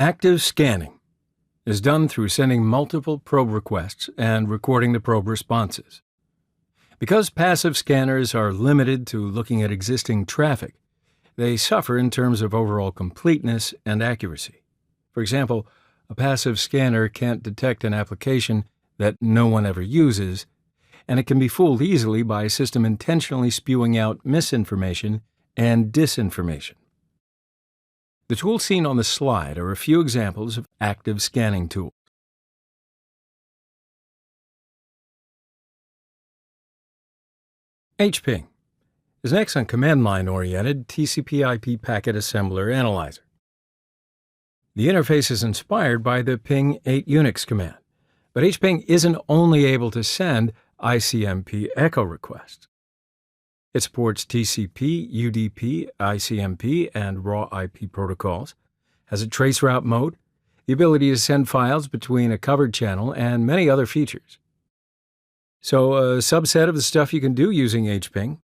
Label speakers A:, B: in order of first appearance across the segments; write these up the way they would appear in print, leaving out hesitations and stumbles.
A: Active scanning is done through sending multiple probe requests and recording the probe responses. Because passive scanners are limited to looking at existing traffic, they suffer in terms of overall completeness and accuracy. For example, a passive scanner can't detect an application that no one ever uses, and it can be fooled easily by a system intentionally spewing out misinformation and disinformation. The tools seen on the slide are a few examples of active scanning tools. HPING is an excellent command line-oriented TCP/IP packet assembler analyzer. The interface is inspired by the ping 8 Unix command, but HPING isn't only able to send ICMP echo requests. It supports TCP, UDP, ICMP, and raw IP protocols, has a traceroute mode, the ability to send files between a covered channel, and many other features. So a subset of the stuff you can do using HPING: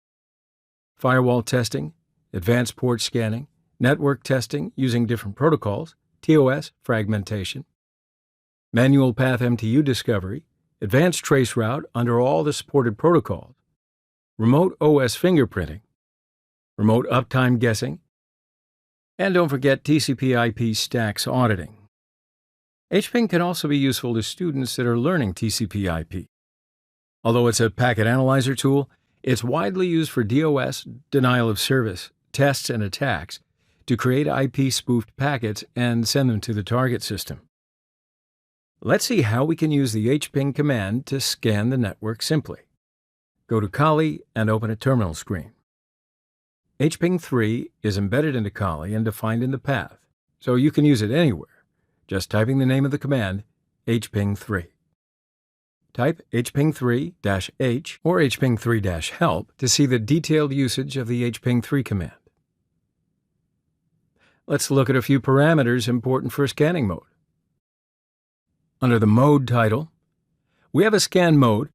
A: firewall testing, advanced port scanning, network testing using different protocols, TOS, fragmentation, manual path MTU discovery, advanced traceroute under all the supported protocols, remote OS fingerprinting, remote uptime guessing, and don't forget TCP/IP stacks auditing. HPING can also be useful to students that are learning TCP/IP. Although it's a packet analyzer tool, it's widely used for DoS, denial of service, tests, and attacks to create IP-spoofed packets and send them to the target system. Let's see how we can use the HPING command to scan the network simply. Go to Kali and open a terminal screen. HPING3 is embedded into Kali and defined in the path, so you can use it anywhere, just typing the name of the command, HPING3. Type HPING3-H or HPING3-help to see the detailed usage of the HPING3 command. Let's look at a few parameters important for scanning mode. Under the mode title, we have a scan mode,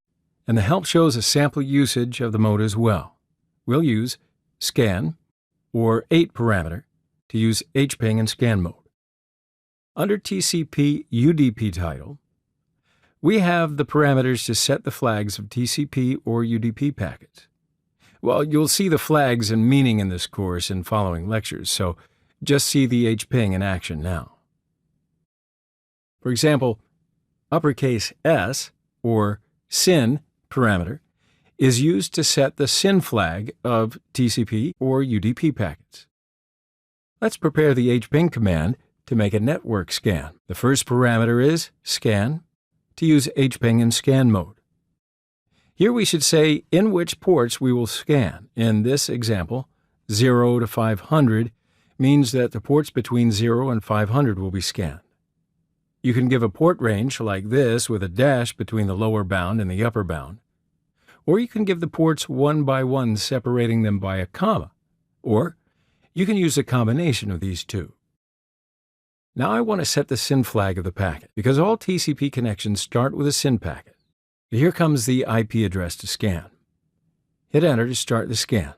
A: and the help shows a sample usage of the mode as well. We'll use scan or 8 parameter to use HPING in scan mode. Under TCP UDP title, we have the parameters to set the flags of TCP or UDP packets. Well, you'll see the flags and meaning in this course in following lectures, so just see the HPING in action now. For example, uppercase S, or SYN parameter, is used to set the SYN flag of TCP or UDP packets. Let's prepare the HPING command to make a network scan. The first parameter is scan, to use HPING in scan mode. Here we should say in which ports we will scan. In this example, 0 to 500 means that the ports between 0 and 500 will be scanned. You can give a port range like this with a dash between the lower bound and the upper bound, or you can give the ports one by one, separating them by a comma, or you can use a combination of these two. Now I want to set the SYN flag of the packet, because all TCP connections start with a SYN packet. Here comes the IP address to scan. Hit Enter to start the scan.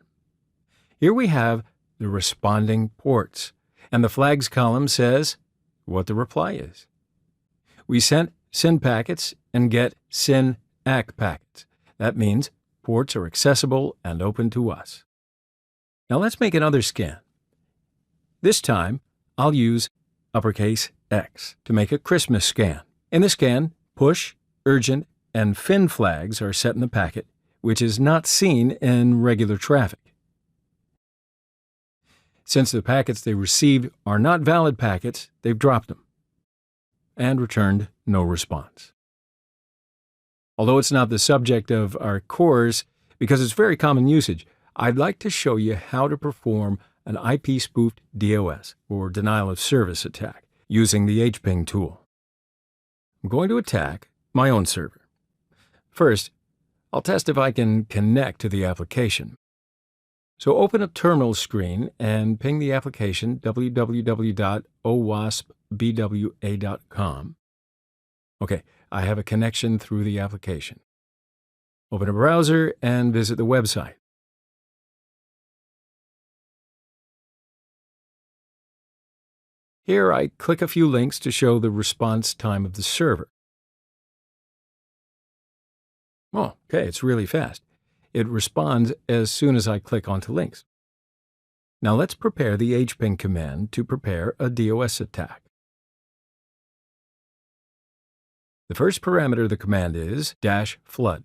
A: Here we have the responding ports, and the flags column says what the reply is. We sent SYN packets and get SYN ACK packets. That means ports are accessible and open to us. Now let's make another scan. This time, I'll use uppercase X to make a Christmas scan. In the scan, push, urgent, and fin flags are set in the packet, which is not seen in regular traffic. Since the packets they received are not valid packets, they've dropped them and returned no response. Although it's not the subject of our course, because it's very common usage, I'd like to show you how to perform an IP-spoofed DOS, or denial of service attack, using the HPING tool. I'm going to attack my own server. First, I'll test if I can connect to the application. So open a terminal screen and ping the application www.owaspbwa.com. Okay, I have a connection through the application. Open a browser and visit the website. Here I click a few links to show the response time of the server. Oh, okay, it's really fast. It responds as soon as I click onto links. Now let's prepare the HPING command to prepare a DoS attack. The first parameter of the command is -flood.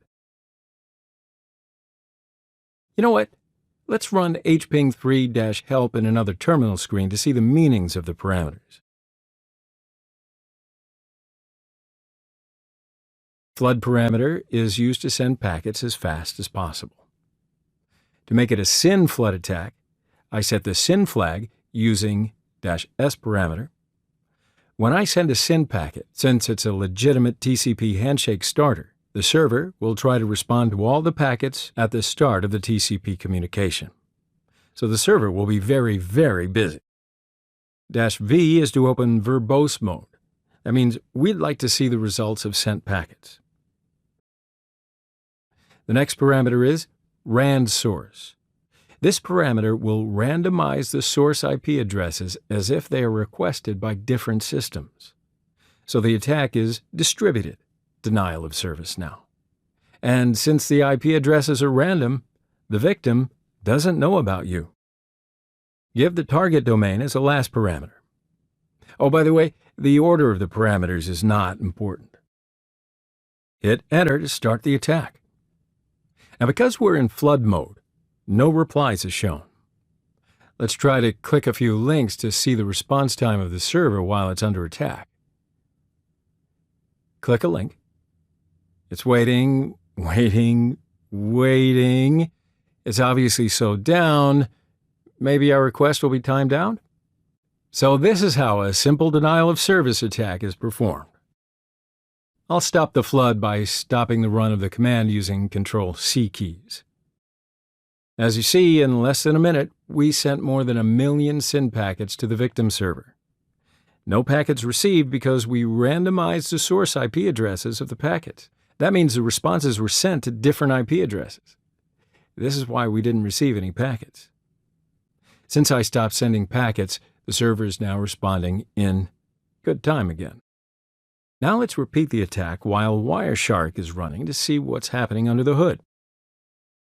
A: You know what? Let's run hping3-help in another terminal screen to see the meanings of the parameters. Flood parameter is used to send packets as fast as possible. To make it a SYN flood attack, I set the SYN flag using -s parameter. When I send a SYN packet, since it's a legitimate TCP handshake starter, the server will try to respond to all the packets at the start of the TCP communication. So the server will be very, very busy. -v is to open verbose mode. That means we'd like to see the results of sent packets. The next parameter is rand source. This parameter will randomize the source IP addresses as if they are requested by different systems. So the attack is distributed denial of service now. And since the IP addresses are random, the victim doesn't know about you. Give the target domain as a last parameter. Oh, by the way, the order of the parameters is not important. Hit Enter to start the attack. Now, because we're in flood mode, no replies is shown. Let's try to click a few links to see the response time of the server while it's under attack. Click a link. It's waiting. It's obviously slowed down. Maybe our request will be timed out? So this is how a simple denial of service attack is performed. I'll stop the flood by stopping the run of the command using Control-C keys. As you see, in less than a minute, we sent more than 1 million SYN packets to the victim server. No packets received because we randomized the source IP addresses of the packets. That means the responses were sent to different IP addresses. This is why we didn't receive any packets. Since I stopped sending packets, the server is now responding in good time again. Now let's repeat the attack while Wireshark is running to see what's happening under the hood.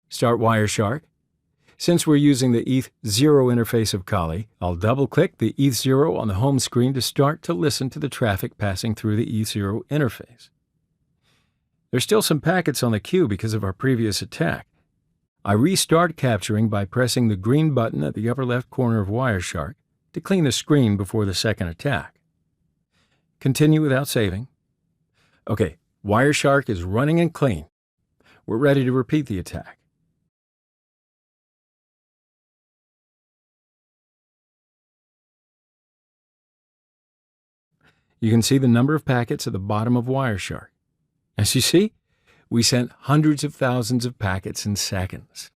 A: Start Wireshark. Since we're using the ETH0 interface of Kali, I'll double-click the ETH0 on the home screen to start to listen to the traffic passing through the ETH0 interface. There's still some packets on the queue because of our previous attack. I restart capturing by pressing the green button at the upper left corner of Wireshark to clean the screen before the second attack. Continue without saving. Okay, Wireshark is running and clean. We're ready to repeat the attack. You can see the number of packets at the bottom of Wireshark. As you see, we sent hundreds of thousands of packets in seconds.